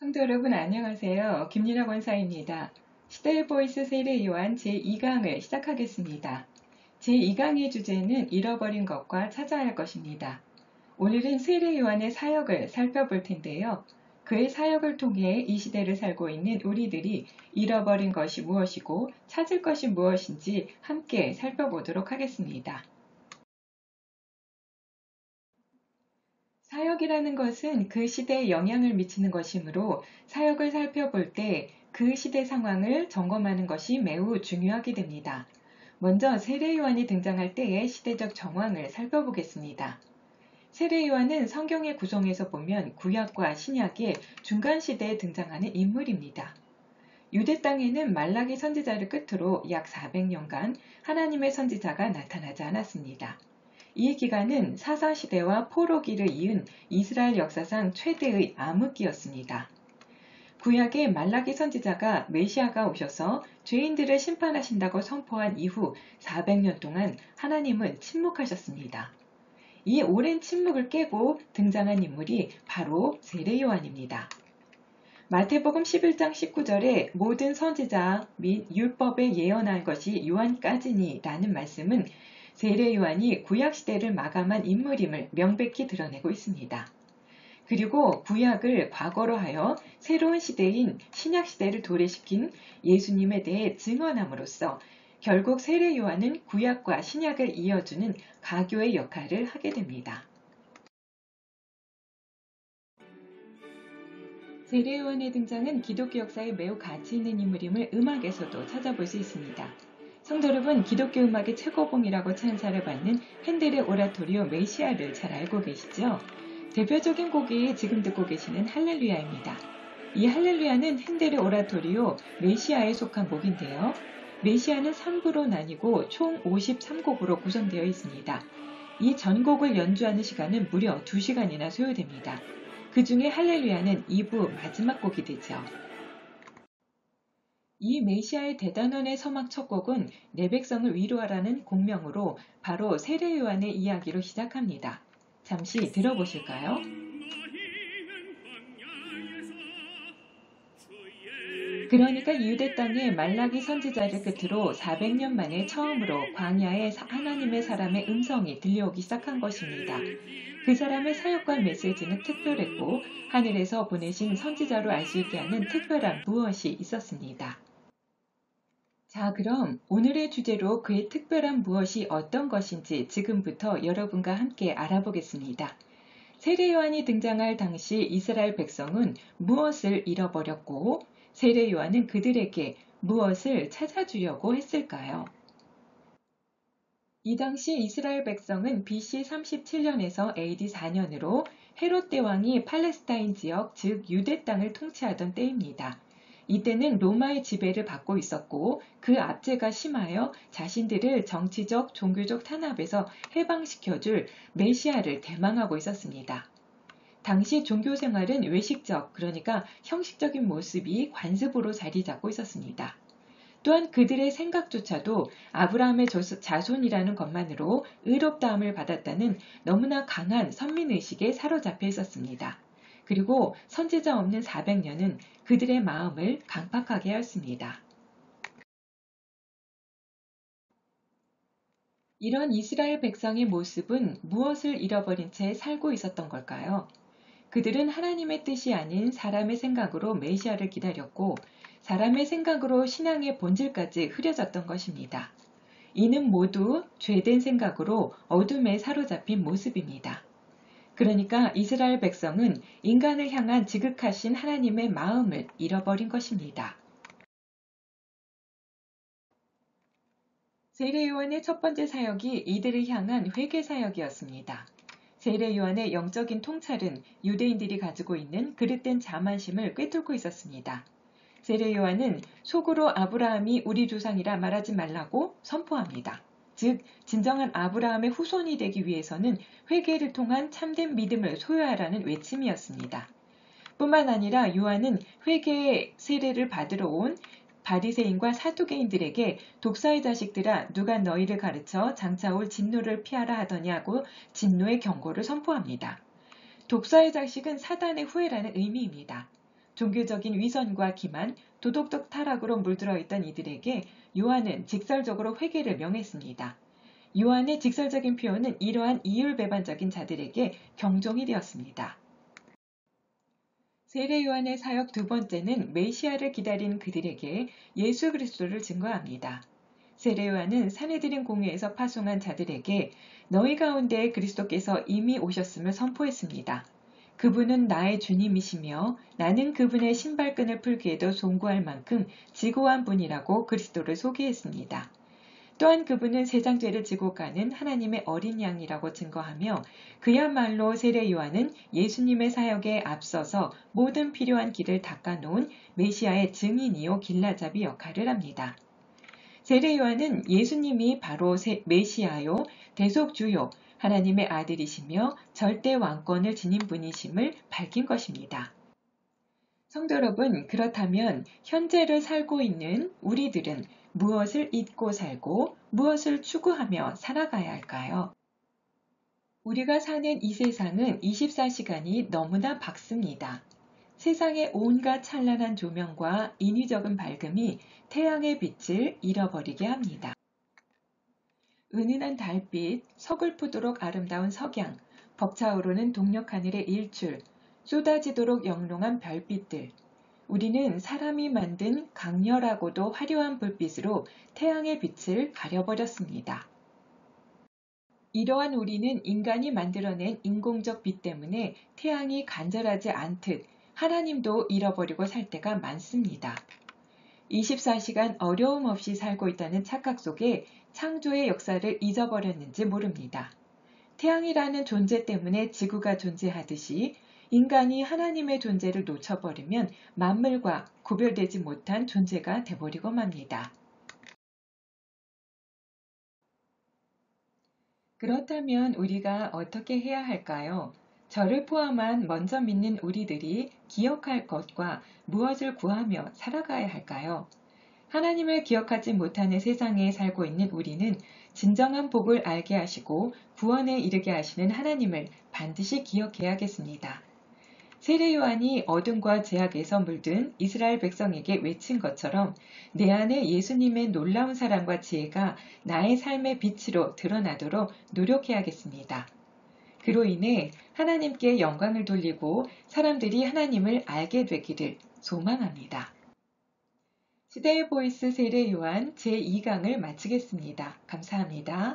성도 여러분 안녕하세요. 김윤아 권사입니다. 시대의 보이스 세례 요한 제2강을 시작하겠습니다. 제2강의 주제는 잃어버린 것과 찾아야 할 것입니다. 오늘은 세례 요한의 사역을 살펴볼 텐데요. 그의 사역을 통해 이 시대를 살고 있는 우리들이 잃어버린 것이 무엇이고 찾을 것이 무엇인지 함께 살펴보도록 하겠습니다. 사역이라는 것은 그 시대에 영향을 미치는 것이므로 사역을 살펴볼 때 그 시대 상황을 점검하는 것이 매우 중요하게 됩니다. 먼저 세례 요한이 등장할 때의 시대적 정황을 살펴보겠습니다. 세례 요한은 성경의 구성에서 보면 구약과 신약의 중간 시대에 등장하는 인물입니다. 유대 땅에는 말라기 선지자를 끝으로 약 400년간 하나님의 선지자가 나타나지 않았습니다. 이 기간은 사사시대와 포로기를 이은 이스라엘 역사상 최대의 암흑기였습니다. 구약의 말라기 선지자가 메시아가 오셔서 죄인들을 심판하신다고 선포한 이후 400년 동안 하나님은 침묵하셨습니다. 이 오랜 침묵을 깨고 등장한 인물이 바로 세례 요한입니다. 마태복음 11장 19절에 모든 선지자 및 율법에 예언한 것이 요한까지니 라는 말씀은 세례 요한이 구약시대를 마감한 인물임을 명백히 드러내고 있습니다. 그리고 구약을 과거로 하여 새로운 시대인 신약시대를 도래시킨 예수님에 대해 증언함으로써 결국 세례 요한은 구약과 신약을 이어주는 가교의 역할을 하게 됩니다. 세례 요한의 등장은 기독교 역사에 매우 가치 있는 인물임을 음악에서도 찾아볼 수 있습니다. 성도 여러분, 기독교 음악의 최고봉이라고 찬사를 받는 핸델의 오라토리오 메시아를 잘 알고 계시죠? 대표적인 곡이 지금 듣고 계시는 할렐루야입니다. 이 할렐루야는 핸델의 오라토리오 메시아에 속한 곡인데요. 메시아는 3부로 나뉘고 총 53곡으로 구성되어 있습니다. 이 전곡을 연주하는 시간은 무려 2시간이나 소요됩니다. 그 중에 할렐루야는 2부 마지막 곡이 되죠. 이 메시아의 대단원의 서막 첫 곡은 내 백성을 위로하라는 곡명으로 바로 세례 요한의 이야기로 시작합니다. 잠시 들어보실까요? 그러니까 유대 땅의 말라기 선지자를 끝으로 400년 만에 처음으로 광야에 하나님의 사람의 음성이 들려오기 시작한 것입니다. 그 사람의 사역과 메시지는 특별했고 하늘에서 보내신 선지자로 알 수 있게 하는 특별한 무엇이 있었습니다. 자, 그럼 오늘의 주제로 그의 특별한 무엇이 어떤 것인지 지금부터 여러분과 함께 알아보겠습니다. 세례 요한이 등장할 당시 이스라엘 백성은 무엇을 잃어버렸고 세례 요한은 그들에게 무엇을 찾아주려고 했을까요? 이 당시 이스라엘 백성은 BC 37년에서 AD 4년으로 헤롯 대왕이 팔레스타인 지역, 즉 유대 땅을 통치하던 때입니다. 이때는 로마의 지배를 받고 있었고 그 압제가 심하여 자신들을 정치적, 종교적 탄압에서 해방시켜줄 메시아를 대망하고 있었습니다. 당시 종교 생활은 외식적, 그러니까 형식적인 모습이 관습으로 자리 잡고 있었습니다. 또한 그들의 생각조차도 아브라함의 자손이라는 것만으로 의롭다함을 받았다는 너무나 강한 선민의식에 사로잡혀 있었습니다. 그리고 선지자 없는 400년은 그들의 마음을 강팍하게 하였습니다. 이런 이스라엘 백성의 모습은 무엇을 잃어버린 채 살고 있었던 걸까요? 그들은 하나님의 뜻이 아닌 사람의 생각으로 메시아를 기다렸고 사람의 생각으로 신앙의 본질까지 흐려졌던 것입니다. 이는 모두 죄된 생각으로 어둠에 사로잡힌 모습입니다. 그러니까 이스라엘 백성은 인간을 향한 지극하신 하나님의 마음을 잃어버린 것입니다. 세례 요한의 첫 번째 사역이 이들을 향한 회개 사역이었습니다. 세례 요한의 영적인 통찰은 유대인들이 가지고 있는 그릇된 자만심을 꿰뚫고 있었습니다. 세례 요한은 속으로 아브라함이 우리 조상이라 말하지 말라고 선포합니다. 즉 진정한 아브라함의 후손이 되기 위해서는 회개를 통한 참된 믿음을 소유하라는 외침이었습니다. 뿐만 아니라 요한은 회개의 세례를 받으러 온 바리새인과 사두개인들에게 독사의 자식들아 누가 너희를 가르쳐 장차 올 진노를 피하라 하더냐고 진노의 경고를 선포합니다. 독사의 자식은 사단의 후예라는 의미입니다. 종교적인 위선과 기만, 도덕적 타락으로 물들어 있던 이들에게 요한은 직설적으로 회개를 명했습니다. 요한의 직설적인 표현은 이러한 이율배반적인 자들에게 경종이 되었습니다. 세례 요한의 사역 두 번째는 메시아를 기다리는 그들에게 예수 그리스도를 증거합니다. 세례 요한은 사내들인 공회에서 파송한 자들에게 너희 가운데 그리스도께서 이미 오셨음을 선포했습니다. 그분은 나의 주님이시며 나는 그분의 신발끈을 풀기에도 송구할 만큼 지고한 분이라고 그리스도를 소개했습니다. 또한 그분은 세상 죄를 지고 가는 하나님의 어린 양이라고 증거하며 그야말로 세례 요한은 예수님의 사역에 앞서서 모든 필요한 길을 닦아놓은 메시아의 증인이요 길라잡이 역할을 합니다. 세례 요한은 예수님이 바로 메시아요 대속주요 하나님의 아들이시며 절대 왕권을 지닌 분이심을 밝힌 것입니다. 성도 여러분, 그렇다면 현재를 살고 있는 우리들은 무엇을 잊고 살고 무엇을 추구하며 살아가야 할까요? 우리가 사는 이 세상은 24시간이 너무나 밝습니다. 세상의 온갖 찬란한 조명과 인위적인 밝음이 태양의 빛을 잃어버리게 합니다. 은은한 달빛, 서글프도록 아름다운 석양, 벅차오르는 동력 하늘의 일출, 쏟아지도록 영롱한 별빛들. 우리는 사람이 만든 강렬하고도 화려한 불빛으로 태양의 빛을 가려버렸습니다. 이러한 우리는 인간이 만들어낸 인공적 빛 때문에 태양이 간절하지 않듯 하나님도 잃어버리고 살 때가 많습니다. 24시간 어려움 없이 살고 있다는 착각 속에 창조의 역사를 잊어버렸는지 모릅니다. 태양이라는 존재 때문에 지구가 존재하듯이 인간이 하나님의 존재를 놓쳐버리면 만물과 구별되지 못한 존재가 돼버리고 맙니다. 그렇다면 우리가 어떻게 해야 할까요? 저를 포함한 먼저 믿는 우리들이 기억할 것과 무엇을 구하며 살아가야 할까요? 하나님을 기억하지 못하는 세상에 살고 있는 우리는 진정한 복을 알게 하시고 구원에 이르게 하시는 하나님을 반드시 기억해야겠습니다. 세례 요한이 어둠과 죄악에서 물든 이스라엘 백성에게 외친 것처럼 내 안에 예수님의 놀라운 사랑과 지혜가 나의 삶의 빛으로 드러나도록 노력해야겠습니다. 그로 인해 하나님께 영광을 돌리고 사람들이 하나님을 알게 되기를 소망합니다. 시대의 보이스 세례 요한 제2강을 마치겠습니다. 감사합니다.